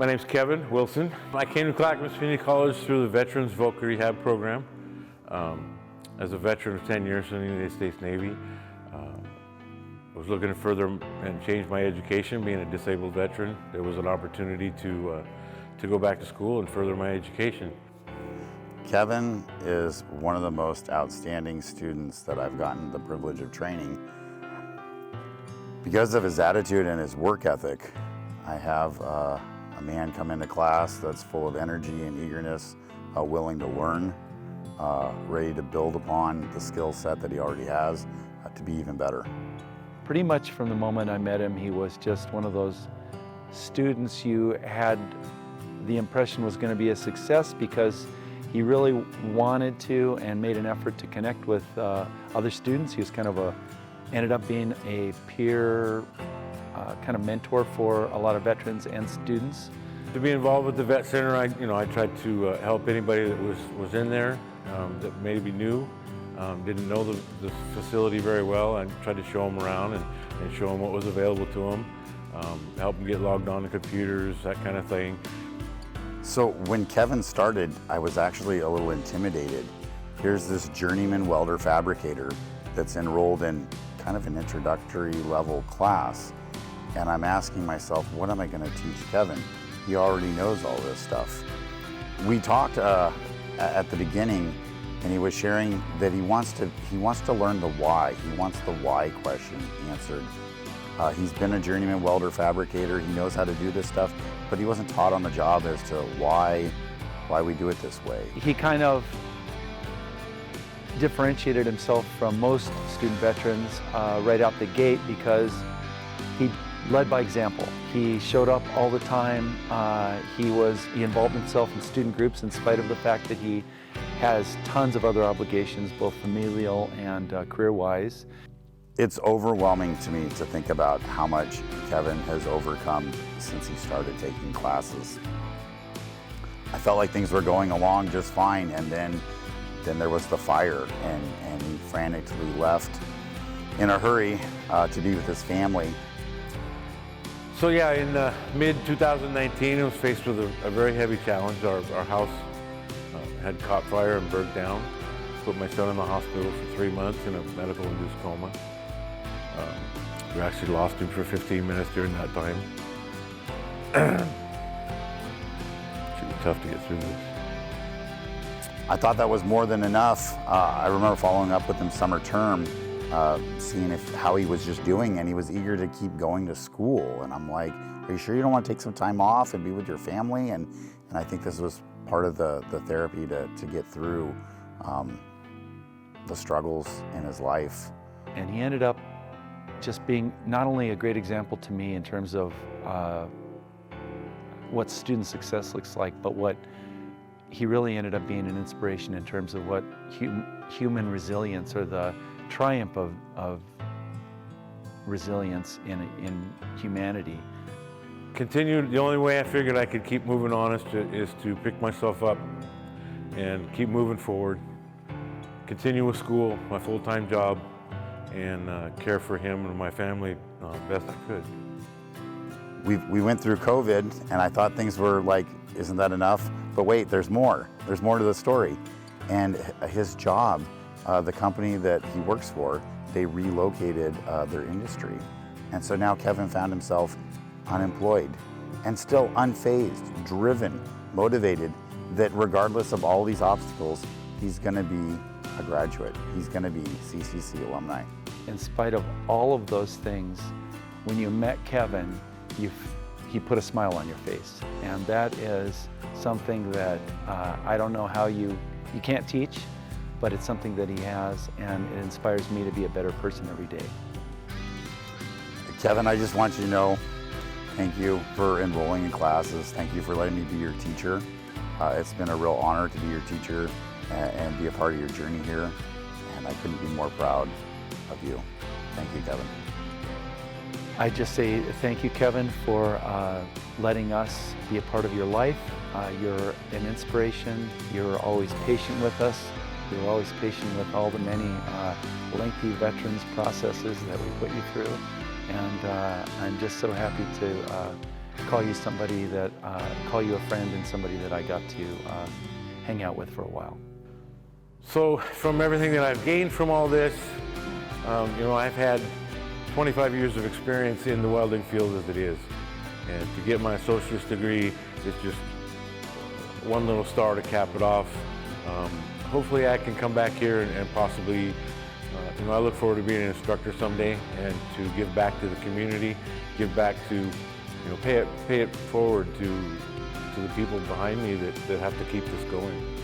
My name's Kevin Wilson. I came to Clackamas Community College through the Veterans Voc Rehab Program. As a veteran of 10 years in the United States Navy, I was looking to further and change my education. Being a disabled veteran, there was an opportunity to go back to school and further my education. Kevin is one of the most outstanding students that I've gotten the privilege of training. Because of his attitude and his work ethic, I have a man come into class that's full of energy and eagerness, willing to learn, ready to build upon the skill set that he already has to be even better. Pretty much from the moment I met him, he was just one of those students you had the impression was going to be a success because he really wanted to and made an effort to connect with other students. He was kind of ended up being a peer kind of mentor for a lot of veterans and students. To be involved with the Vet Center, I tried to help anybody that was in there that maybe knew, didn't know the facility very well. I tried to show them around and show them what was available to them, help them get logged on to computers, that kind of thing. So when Kevin started, I was actually a little intimidated. Here's this journeyman welder fabricator that's enrolled in kind of an introductory level class. And I'm asking myself, what am I going to teach Kevin? He already knows all this stuff. We talked at the beginning, and he was sharing that he wants to learn the why. He wants the why question answered. He's been a journeyman welder fabricator. He knows how to do this stuff, but he wasn't taught on the job as to why we do it this way. He kind of differentiated himself from most student veterans right out the gate because he led by example. He showed up all the time. He involved himself in student groups in spite of the fact that he has tons of other obligations, both familial and career-wise. It's overwhelming to me to think about how much Kevin has overcome since he started taking classes. I felt like things were going along just fine, and then there was the fire, and he frantically left in a hurry to be with his family. So yeah, in mid-2019, I was faced with a very heavy challenge. Our house had caught fire and burnt down. Put my son in the hospital for 3 months in a medical-induced coma. We actually lost him for 15 minutes during that time. Should be tough to get through this. I thought that was more than enough. I remember following up with him summer term, seeing how he was just doing, and he was eager to keep going to school. And I'm like, are you sure you don't want to take some time off and be with your family? And I think this was part of the therapy to get through the struggles in his life. And he ended up just being not only a great example to me in terms of what student success looks like, but what he really ended up being an inspiration in terms of what human resilience, or the triumph of resilience in humanity. Continued, the only way I figured I could keep moving on is to pick myself up and keep moving forward, continue with school, my full-time job, and care for him and my family best I could. We went through COVID, and I thought things were like, isn't that enough? But wait, there's more. There's more to the story. And his job, the company that he works for, they relocated their industry. And so now Kevin found himself unemployed and still unfazed, driven, motivated, that regardless of all these obstacles, he's going to be a graduate. He's going to be CCC alumni. In spite of all of those things, when you met Kevin, he put a smile on your face. And that is something that I don't know how you can't teach, but it's something that he has, and it inspires me to be a better person every day. Kevin, I just want you to know, thank you for enrolling in classes. Thank you for letting me be your teacher. It's been a real honor to be your teacher and be a part of your journey here. And I couldn't be more proud of you. Thank you, Kevin. I just say thank you, Kevin, for letting us be a part of your life. You're an inspiration. You're always patient with us. You're always patient with all the many lengthy veterans processes that we put you through. And I'm just so happy to call you somebody that, call you a friend and somebody that I got to hang out with for a while. So from everything that I've gained from all this, you know, I've had 25 years of experience in the welding field as it is. And to get my associate's degree is just one little star to cap it off. Hopefully I can come back here and possibly, you know, I look forward to being an instructor someday and to give back to the community, give back to, you know, pay it forward to the people behind me that have to keep this going.